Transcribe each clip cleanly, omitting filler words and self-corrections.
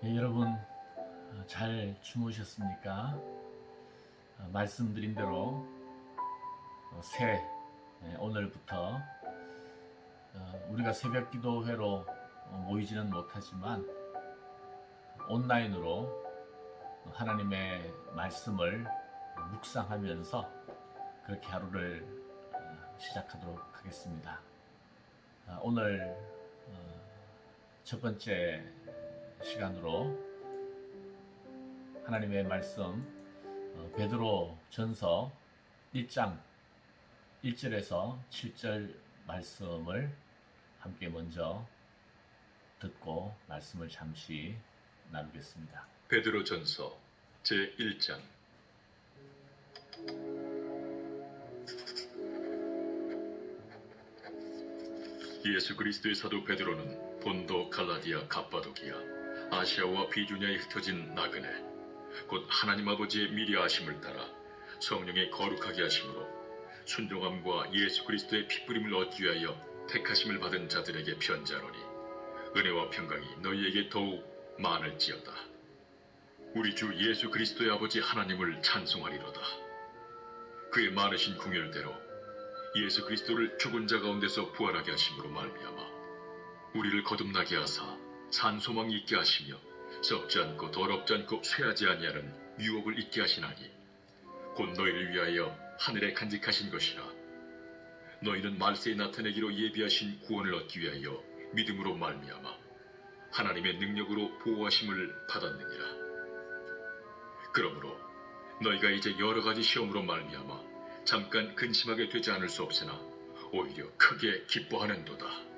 네, 여러분 잘 주무셨습니까? 말씀드린 대로 오늘부터 우리가 새벽 기도회로 모이지는 못하지만 온라인으로 하나님의 말씀을 묵상하면서 그렇게 하루를 시작하도록 하겠습니다. 오늘 첫 번째 시간으로 하나님의 말씀 베드로 전서 1장 1절에서 7절 말씀을 함께 먼저 듣고 말씀을 잠시 나누겠습니다. 베드로 전서 제1장. 예수 그리스도의 사도 베드로는 본도, 갈라디아, 갑바도기아, 아시아와 비두냐에 흩어진 나그네, 곧 하나님 아버지의 미리 아심을 따라 성령의 거룩하게 하심으로 순종함과 예수 그리스도의 핏부림을 얻기 위하여 택하심을 받은 자들에게 편지하노니, 은혜와 평강이 너희에게 더욱 많을지어다. 우리 주 예수 그리스도의 아버지 하나님을 찬송하리로다. 그의 많으신 궁율대로 예수 그리스도를 죽은 자 가운데서 부활하게 하심으로 말미암아 우리를 거듭나게 하사 산 소망이 있게 하시며 썩지 않고 더럽지 않고 쇠하지 아니하는 유업을 있게 하시나니, 곧 너희를 위하여 하늘에 간직하신 것이라. 너희는 말세에 나타내기로 예비하신 구원을 얻기 위하여 믿음으로 말미암아 하나님의 능력으로 보호하심을 받았느니라. 그러므로 너희가 이제 여러 가지 시험으로 말미암아 잠깐 근심하게 되지 않을 수 없으나 오히려 크게 기뻐하는도다.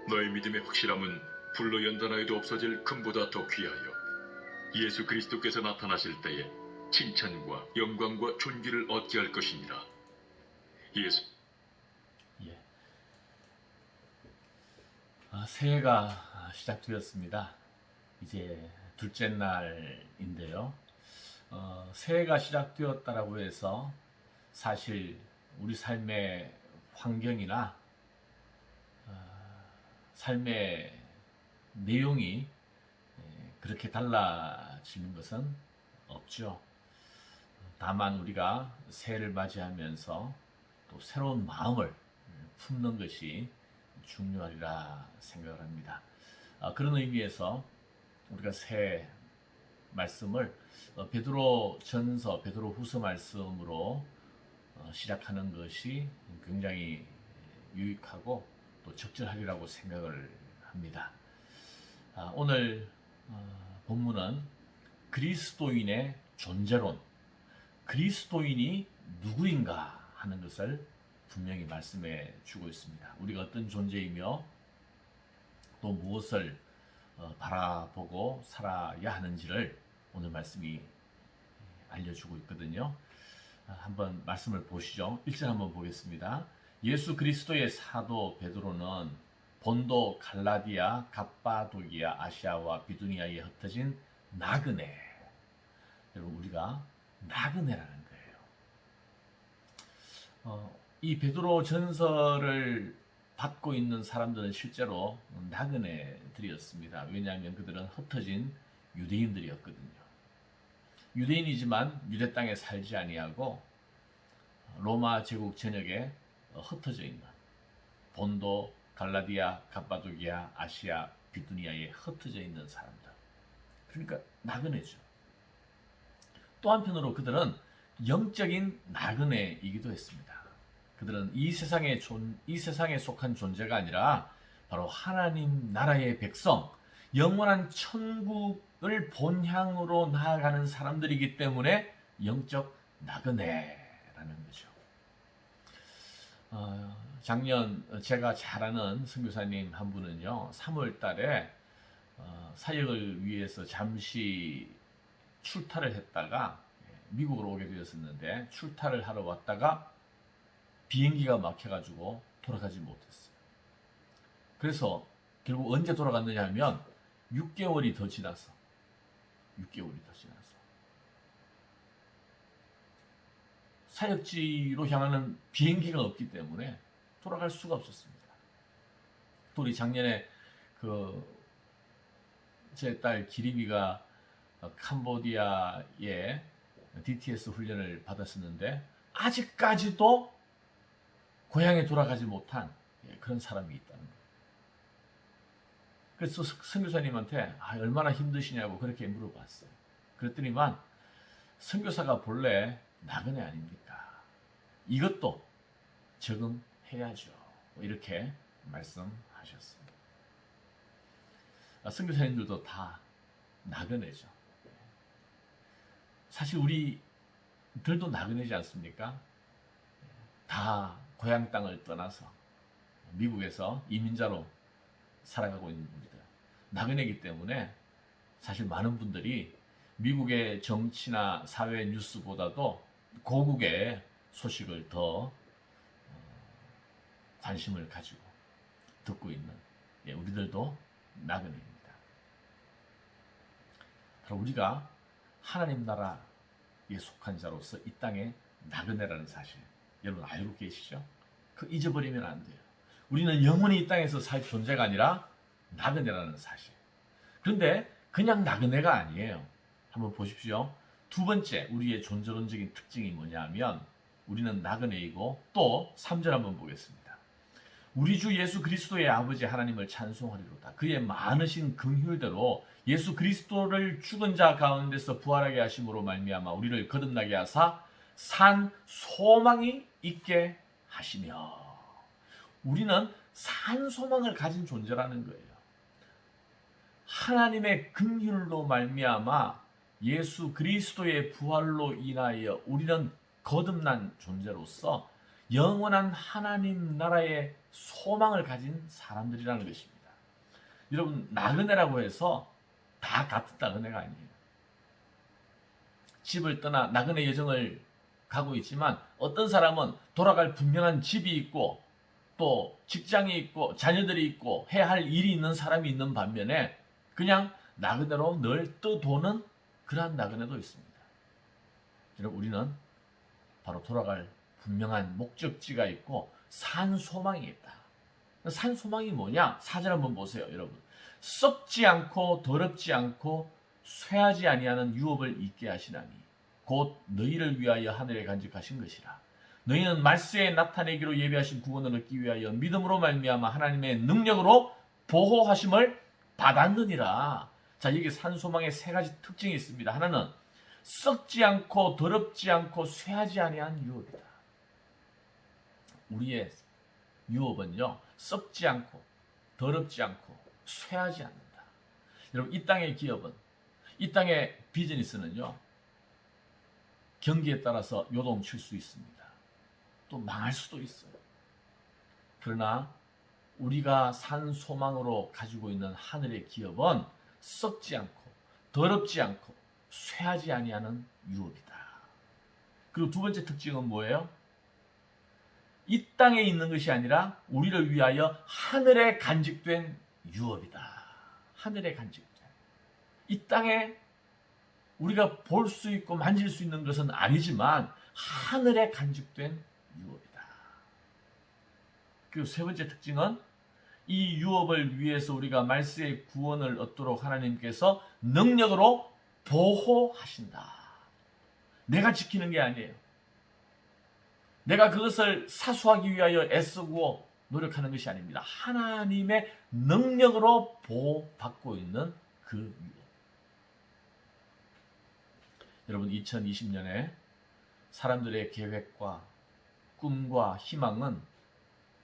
너희 믿음의 확실함은 불로 연단하여도 없어질 금보다 더 귀하여 예수 그리스도께서 나타나실 때에 칭찬과 영광과 존귀를 얻게 할 것이니라. 새해가 시작되었습니다. 이제 둘째 날인데요. 새해가 시작되었다라고 해서 사실 우리 삶의 환경이나 삶의 내용이 그렇게 달라지는 것은 없죠. 다만 우리가 새해를 맞이하면서 또 새로운 마음을 품는 것이 중요하리라 생각을 합니다. 그런 의미에서 우리가 새 말씀을 베드로 전서, 베드로 후서 말씀으로 시작하는 것이 굉장히 유익하고 또 적절하리라고 생각을 합니다. 오늘 본문은 그리스도인의 존재론, 그리스도인이 누구인가 하는 것을 분명히 말씀해 주고 있습니다. 우리가 어떤 존재이며 또 무엇을 바라보고 살아야 하는지를 오늘 말씀이 알려주고 있거든요. 한번 말씀을 보시죠. 1절 한번 보겠습니다. 예수 그리스도의 사도 베드로는 본도, 갈라디아, 갑바도기아, 아시아와 비두니아에 흩어진 나그네. 여러분, 우리가 나그네라는 거예요. 이 베드로 전서를 받고 있는 사람들은 실제로 나그네들이었습니다. 왜냐하면 그들은 흩어진 유대인들이었거든요. 유대인이지만 유대 땅에 살지 아니하고 로마 제국 전역에 흩어져 있는 본도, 갈라디아, 갑바도기아, 아시아, 비두니아에 흩어져 있는 사람들. 그러니까 나그네죠. 또 한편으로 그들은 영적인 나그네이기도 했습니다. 그들은 이 세상에 속한 존재가 아니라 바로 하나님 나라의 백성, 영원한 천국을 본향으로 나아가는 사람들이기 때문에 영적 나그네라는 거죠. 작년 제가 잘 아는 선교사님 한 분은요, 3월 달에 사역을 위해서 잠시 출타를 했다가 미국으로 오게 되었었는데, 출타를 하러 왔다가 비행기가 막혀가지고 돌아가지 못했어요. 그래서 결국 언제 돌아갔느냐 하면 6개월이 더 지나서 사역지로 향하는 비행기가 없기 때문에 돌아갈 수가 없었습니다. 또 우리 작년에 제 딸 기림이가 캄보디아에 DTS 훈련을 받았었는데 아직까지도 고향에 돌아가지 못한 그런 사람이 있다는 거예요. 그래서 선교사님한테 얼마나 힘드시냐고 그렇게 물어봤어요. 그랬더니만 선교사가 본래 나그네 아닙니까? 이것도 적응해야죠. 이렇게 말씀하셨습니다. 선교사님들도 다 나그네죠. 사실 우리들도 나그네지 않습니까? 다 고향 땅을 떠나서 미국에서 이민자로 살아가고 있는 분들, 나그네이기 때문에 사실 많은 분들이 미국의 정치나 사회 뉴스보다도 고국의 소식을 더 관심을 가지고 듣고 있는 우리들도 나그네입니다. 바로 우리가 하나님 나라에 속한 자로서 이 땅에 나그네라는 사실 여러분 알고 계시죠? 그 잊어버리면 안 돼요. 우리는 영원히 이 땅에서 살 존재가 아니라 나그네라는 사실. 그런데 그냥 나그네가 아니에요. 한번 보십시오. 두 번째 우리의 존재론적인 특징이 뭐냐면 우리는 나그네이고 또 3절 한번 보겠습니다. 우리 주 예수 그리스도의 아버지 하나님을 찬송하리로다. 그의 많으신 긍휼대로 예수 그리스도를 죽은 자 가운데서 부활하게 하심으로 말미암아 우리를 거듭나게 하사 산 소망이 있게 하시며. 우리는 산 소망을 가진 존재라는 거예요. 하나님의 긍휼로 말미암아 예수 그리스도의 부활로 인하여 우리는 거듭난 존재로서 영원한 하나님 나라의 소망을 가진 사람들이라는 것입니다. 여러분 나그네라고 해서 다 같은 나그네가 아니에요. 집을 떠나 나그네 여정을 가고 있지만 어떤 사람은 돌아갈 분명한 집이 있고 또 직장이 있고 자녀들이 있고 해야 할 일이 있는 사람이 있는 반면에 그냥 나그네로 늘 떠도는 그러한 나그네도 있습니다. 여러분 우리는 바로 돌아갈 분명한 목적지가 있고 산 소망이 있다. 산 소망이 뭐냐? 4절 한번 보세요, 여러분. 썩지 않고 더럽지 않고 쇠하지 아니하는 유업을 있게 하시나니 곧 너희를 위하여 하늘에 간직하신 것이라. 너희는 말세에 나타내기로 예비하신 구원을 얻기 위하여 믿음으로 말미암아 하나님의 능력으로 보호하심을 받았느니라. 자, 여기 산 소망의 세 가지 특징이 있습니다. 하나는 썩지 않고 더럽지 않고 쇠하지 아니한 유업이다. 우리의 유업은요, 썩지 않고 더럽지 않고 쇠하지 않는다. 여러분 이 땅의 기업은, 이 땅의 비즈니스는요, 경기에 따라서 요동칠 수 있습니다. 또 망할 수도 있어요. 그러나 우리가 산 소망으로 가지고 있는 하늘의 기업은 썩지 않고 더럽지 않고 쇠하지 아니하는 유업이다. 그리고 두 번째 특징은 뭐예요? 이 땅에 있는 것이 아니라 우리를 위하여 하늘에 간직된 유업이다. 하늘에 간직된. 이 땅에 우리가 볼 수 있고 만질 수 있는 것은 아니지만 하늘에 간직된 유업이다. 그리고 세 번째 특징은 이 유업을 위해서 우리가 말세의 구원을 얻도록 하나님께서 능력으로 보호하신다. 내가 지키는 게 아니에요. 내가 그것을 사수하기 위하여 애쓰고 노력하는 것이 아닙니다. 하나님의 능력으로 보호받고 있는 그 유업. 여러분 2020년에 사람들의 계획과 꿈과 희망은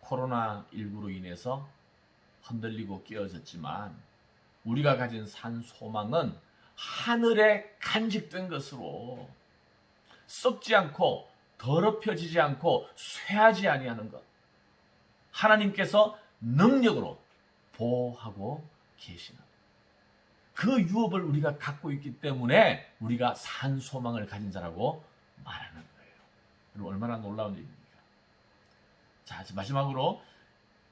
코로나19로 인해서 흔들리고 깨어졌지만 우리가 가진 산 소망은 하늘에 간직된 것으로 썩지 않고 더럽혀지지 않고 쇠하지 아니하는 것. 하나님께서 능력으로 보호하고 계시는 그 유업을 우리가 갖고 있기 때문에 우리가 산 소망을 가진 자라고 말하는 거예요. 그리고 얼마나 놀라운 일입니까? 자, 마지막으로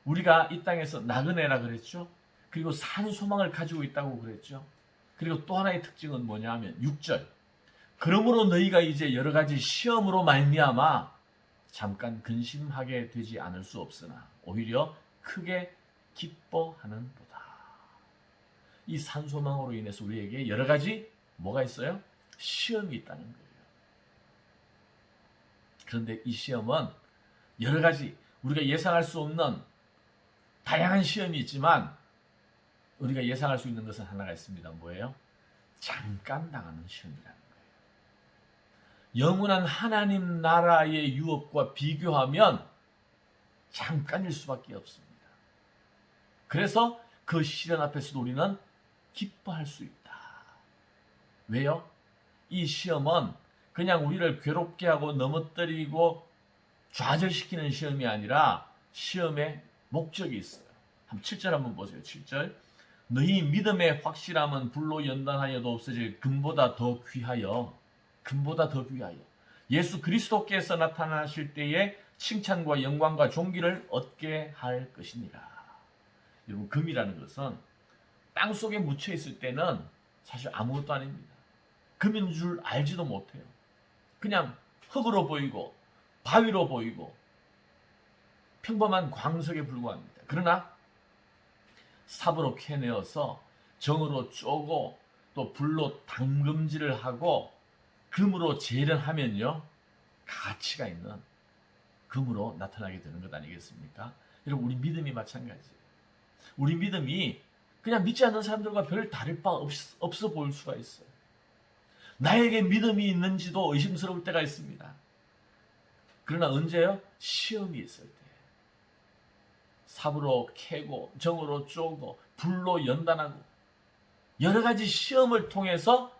우리가 이 땅에서 나그네라 그랬죠. 그리고 산 소망을 가지고 있다고 그랬죠. 그리고 또 하나의 특징은 뭐냐 하면 6절. 그러므로 너희가 이제 여러 가지 시험으로 말미암아 잠깐 근심하게 되지 않을 수 없으나 오히려 크게 기뻐하는도다. 이 산소망으로 인해서 우리에게 여러 가지 뭐가 있어요? 시험이 있다는 거예요. 그런데 이 시험은 여러 가지 우리가 예상할 수 없는 다양한 시험이 있지만 우리가 예상할 수 있는 것은 하나가 있습니다. 뭐예요? 잠깐 당하는 시험이라는 거예요. 영원한 하나님 나라의 유업과 비교하면 잠깐일 수밖에 없습니다. 그래서 그 시련 앞에서도 우리는 기뻐할 수 있다. 왜요? 이 시험은 그냥 우리를 괴롭게 하고 넘어뜨리고 좌절시키는 시험이 아니라 시험에 목적이 있어요. 7절 한번 보세요. 7절. 너희 믿음의 확실함은 불로 연단하여도 없어질 금보다 더 귀하여 예수 그리스도께서 나타나실 때에 칭찬과 영광과 존귀를 얻게 할 것이니라. 여러분, 금이라는 것은 땅 속에 묻혀 있을 때는 사실 아무것도 아닙니다. 금인 줄 알지도 못해요. 그냥 흙으로 보이고 바위로 보이고 평범한 광석에 불과합니다. 그러나 삽으로 캐내어서 정으로 쪼고 또 불로 담금질을 하고 금으로 재련하면요, 가치가 있는 금으로 나타나게 되는 것 아니겠습니까? 여러분, 우리 믿음이 마찬가지예요. 우리 믿음이 그냥 믿지 않는 사람들과 별 다를 바 없어 보일 수가 있어요. 나에게 믿음이 있는지도 의심스러울 때가 있습니다. 그러나 언제요? 시험이 있을 때. 삽으로 캐고 정으로 쪼고 불로 연단하고 여러 가지 시험을 통해서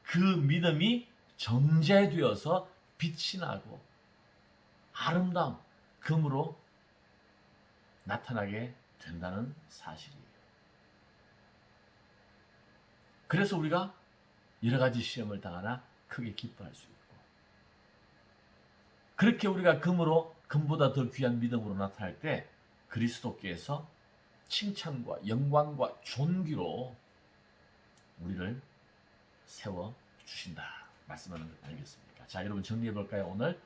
그 믿음이 정제되어서 빛이 나고 아름다움, 금으로 나타나게 된다는 사실이에요. 그래서 우리가 여러 가지 시험을 당하나 크게 기뻐할 수 있고, 그렇게 우리가 금보다 더 귀한 믿음으로 나타날 때 그리스도께서 칭찬과 영광과 존귀로 우리를 세워주신다 말씀하는 것 아니겠습니까? 자, 여러분 정리해 볼까요? 오늘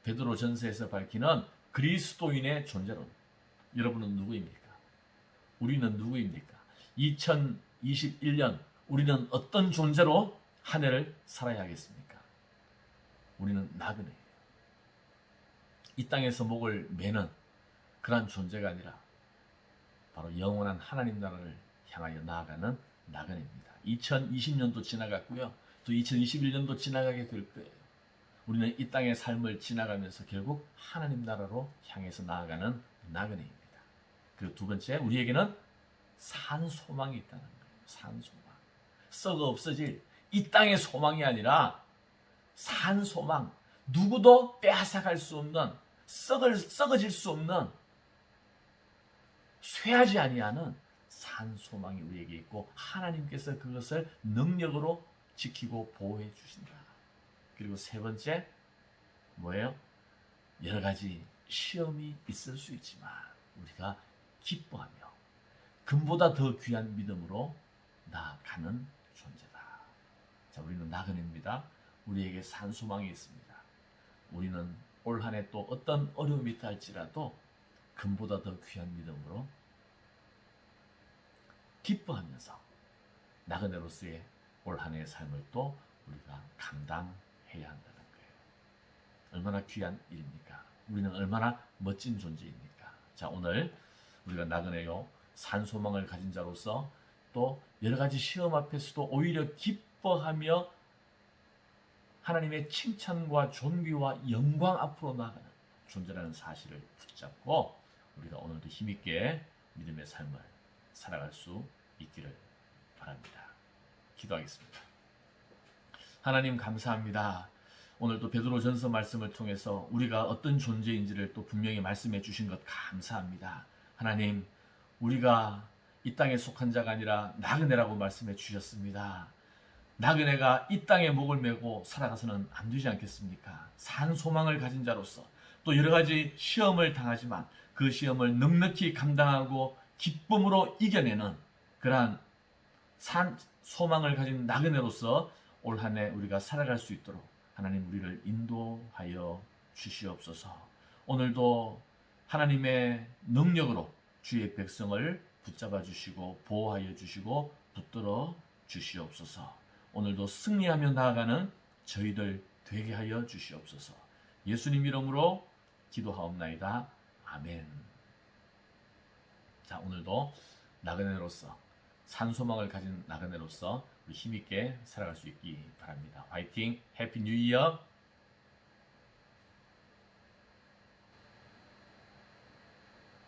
베드로 전서에서 밝히는 그리스도인의 존재론. 여러분은 누구입니까? 우리는 누구입니까? 2021년 우리는 어떤 존재로 한 해를 살아야 하겠습니까? 우리는 나그네예요. 이 땅에서 목을 매는 그러한 존재가 아니라 바로 영원한 하나님 나라를 향하여 나아가는 나그네입니다. 2020년도 지나갔고요. 또 2021년도 지나가게 될 거예요. 우리는 이 땅의 삶을 지나가면서 결국 하나님 나라로 향해서 나아가는 나그네입니다. 그리고 두 번째, 우리에게는 산 소망이 있다는 거예요. 산 소망. 썩어 없어질 이 땅의 소망이 아니라 산 소망. 누구도 빼앗아갈 수 없는, 썩어질 수 없는, 쇠하지 아니하는 산 소망이 우리에게 있고 하나님께서 그것을 능력으로 지키고 보호해 주신다. 그리고 세 번째, 뭐예요? 여러 가지 시험이 있을 수 있지만 우리가 기뻐하며 금보다 더 귀한 믿음으로 나아가는 존재다. 자, 우리는 나그네입니다. 우리에게 산 소망이 있습니다. 우리는 올 한 해 또 어떤 어려움이 있다 할지라도 금보다 더 귀한 믿음으로 기뻐하면서 나그네로서의 올 한 해의 삶을 또 우리가 감당해야 한다는 거예요. 얼마나 귀한 일입니까? 우리는 얼마나 멋진 존재입니까? 자, 오늘 우리가 나그네요, 산소망을 가진 자로서 또 여러 가지 시험 앞에서도 오히려 기뻐하며 하나님의 칭찬과 존귀와 영광 앞으로 나아가는 존재라는 사실을 붙잡고 우리가 오늘도 힘있게 믿음의 삶을 살아갈 수 있기를 바랍니다. 기도하겠습니다. 하나님 감사합니다. 오늘도 베드로 전서 말씀을 통해서 우리가 어떤 존재인지를 또 분명히 말씀해 주신 것 감사합니다. 하나님, 우리가 이 땅에 속한 자가 아니라 나그네라고 말씀해 주셨습니다. 나그네가 이 땅에 목을 메고 살아가서는 안 되지 않겠습니까? 산 소망을 가진 자로서 또 여러 가지 시험을 당하지만 그 시험을 넉넉히 감당하고 기쁨으로 이겨내는 그러한 산 소망을 가진 나그네로서 올 한 해 우리가 살아갈 수 있도록 하나님 우리를 인도하여 주시옵소서. 오늘도 하나님의 능력으로 주의 백성을 붙잡아 주시고 보호하여 주시고 붙들어 주시옵소서. 오늘도 승리하며 나아가는 저희들 되게 하여 주시옵소서. 예수님 이름으로 기도하옵나이다. 아멘. 자, 오늘도 나그네로서 산소망을 가진 나그네로서 우리 힘있게 살아갈 수 있기 바랍니다. 화이팅! 해피 뉴 이어!